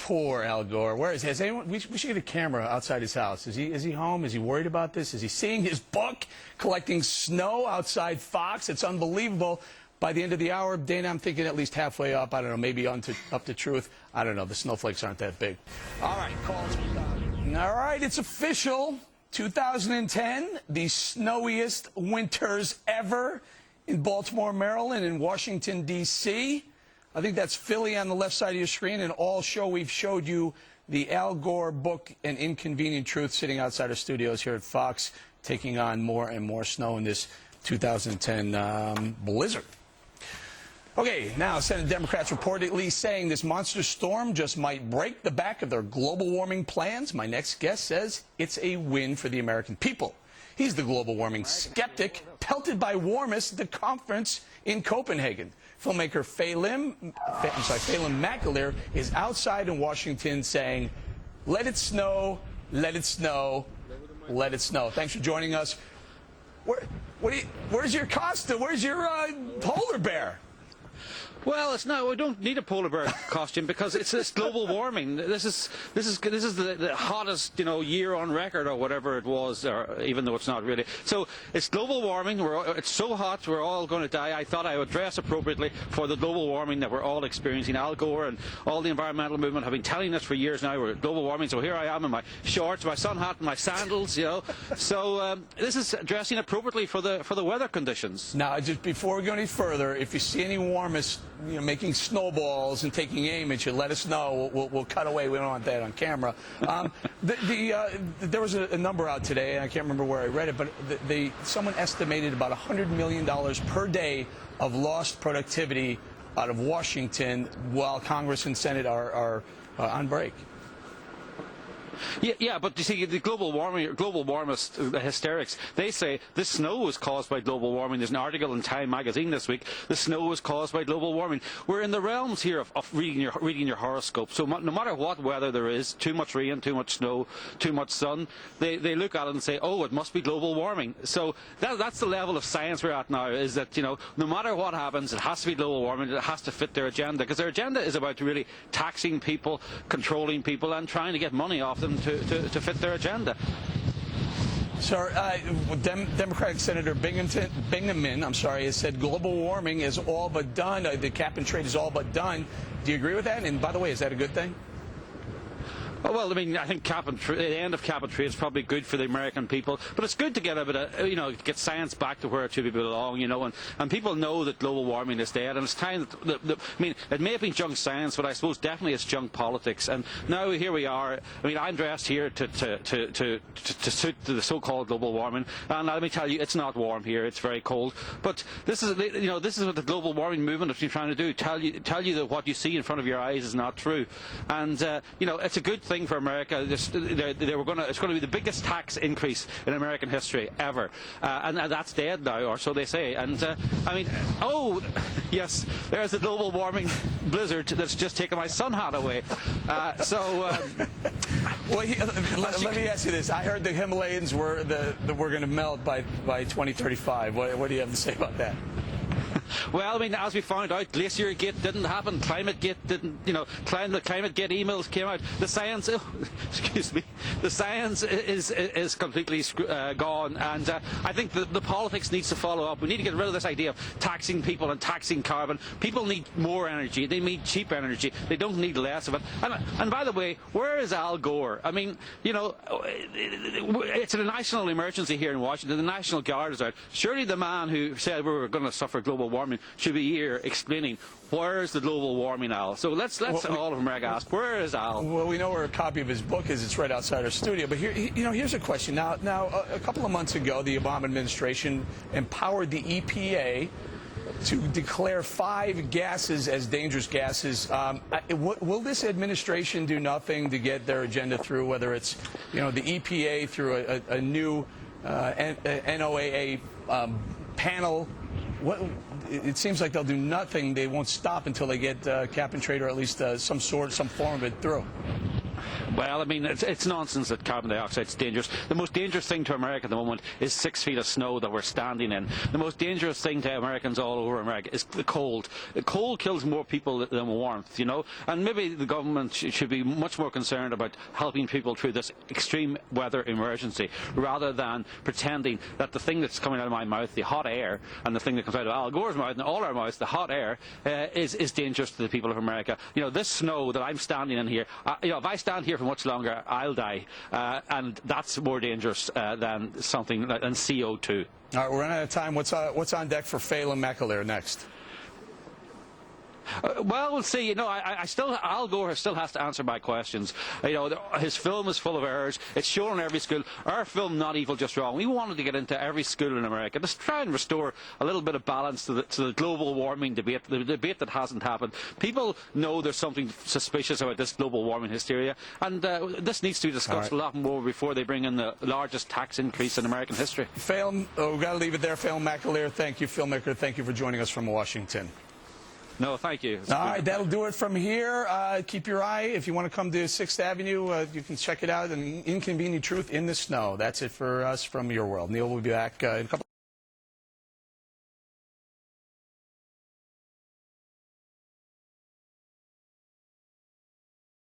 Poor Al Gore. Where is he? Has anyone? We should get a camera outside his house. Is he home? Is he worried about this? Is he seeing his book collecting snow outside Fox? It's unbelievable. By the end of the hour, Dana, I'm thinking at least halfway up. I don't know, maybe up to truth. I don't know. The snowflakes aren't that big. All right, calls. All right, it's official. 2010, the snowiest winters ever in Baltimore, Maryland, and Washington, D.C. I think that's Philly on the left side of your screen, and all show we've showed you the Al Gore book, An Inconvenient Truth, sitting outside our studios here at Fox, taking on more and more snow in this 2010 blizzard. Okay, now Senate Democrats reportedly saying this monster storm just might break the back of their global warming plans. My next guest says it's a win for the American people. He's the global warming skeptic, pelted by warmists at the conference in Copenhagen. Filmmaker Phelim McAleer is outside in Washington saying, let it snow, let it snow, let it snow. Thanks for joining us. Where's your costume? Where's your polar bear? Well, it's not. We don't need a polar bear costume because it's global warming. This is the hottest year on record or whatever it was, or even though it's not really. So it's global warming. It's so hot we're all going to die. I thought I would dress appropriately for the global warming that we're all experiencing. Al Gore and all the environmental movement have been telling us for years now we're global warming. So here I am in my shorts, my sun hat, and my sandals. So this is dressing appropriately for the weather conditions. Now, just before we go any further, if you see any warmists making snowballs and taking aim at you, let us know. We'll cut away. We don't want that on camera. There was a number out today, and I can't remember where I read it, but someone estimated about $100 million per day of lost productivity out of Washington while Congress and Senate are on break. Yeah, but you see, the global warmist, the hysterics, they say this snow was caused by global warming. There's an article in Time magazine this week. The snow was caused by global warming. We're in the realms here of reading your horoscope. So no matter what weather there is, too much rain, too much snow, too much sun, they look at it and say, oh, it must be global warming. So that's the level of science we're at now, is that, no matter what happens, it has to be global warming. It has to fit their agenda, because their agenda is about really taxing people, controlling people, and trying to get money off them to fit their agenda. Sir, Democratic Senator Bingaman, has said global warming is all but done. The cap and trade is all but done. Do you agree with that? And by the way, is that a good thing? Well, I mean, I think the end of cap and trade is probably good for the American people, but it's good to get a bit of, get science back to where it should belong, and people know that global warming is dead, and it's time that, I mean, it may have been junk science, but I suppose definitely it's junk politics, and now here we are. I mean, I'm dressed here to suit the so-called global warming, and let me tell you, it's not warm here, it's very cold, but this is what the global warming movement has been trying to do, tell you that what you see in front of your eyes is not true, and, it's a good thing for America. It's going to be the biggest tax increase in American history ever, and that's dead now, or so they say. And I mean, oh yes, there's the global warming blizzard that's just taken my sun hat away. Well, let me ask you this: I heard the Himalayas were going to melt by 2035. What do you have to say about that? Well, I mean, as we found out, GlacierGate didn't happen, ClimateGate didn't, the ClimateGate emails came out. The science, the science is completely gone, and I think the politics needs to follow up. We need to get rid of this idea of taxing people and taxing carbon. People need more energy. They need cheap energy. They don't need less of it. And by the way, where is Al Gore? I mean, it's a national emergency here in Washington. The National Guard is out. Surely the man who said we were going to suffer global warming should be here explaining where's the global warming, Al. So let's all of America ask, where is Al? Well, we know where a copy of his book is. It's right outside our studio. But here, here's a question. Now, a couple of months ago, the Obama administration empowered the EPA to declare 5 gases as dangerous gases. Will this administration do nothing to get their agenda through, whether it's the EPA through a new NOAA panel? It seems like they'll do nothing. They won't stop until they get cap and trade, or at least some form of it through. Well, I mean, it's nonsense that carbon dioxide is dangerous. The most dangerous thing to America at the moment is 6 feet of snow that we're standing in. The most dangerous thing to Americans all over America is the cold. The cold kills more people than warmth, you know. And maybe the government should be much more concerned about helping people through this extreme weather emergency, rather than pretending that the thing that's coming out of my mouth, the hot air, and the thing that comes out of Al Gore's mouth and all our mouths, the hot air, is dangerous to the people of America. You know, this snow that I'm standing in here, you know, if I stand here for much longer, I'll die, and that's more dangerous than something than CO2. All right, we're running out of time. What's on deck for Phelan McAleer next? Well, we'll see. You know, Al Gore still has to answer my questions. You know, his film is full of errors. It's shown in every school. Our film, Not Evil, Just Wrong, we wanted to get into every school in America to try and restore a little bit of balance to the global warming debate, the debate that hasn't happened. People know there's something suspicious about this global warming hysteria, and this needs to be discussed a lot more before they bring in the largest tax increase in American history. Phelan, we've got to leave it there. Phelan McAleer, thank you. Filmmaker, thank you for joining us from Washington. No, thank you. All right, that'll do it from here. Keep your eye. If you want to come to 6th Avenue, you can check it out. An Inconvenient Truth in the Snow. That's it for us from Your World. Neil will be back in a couple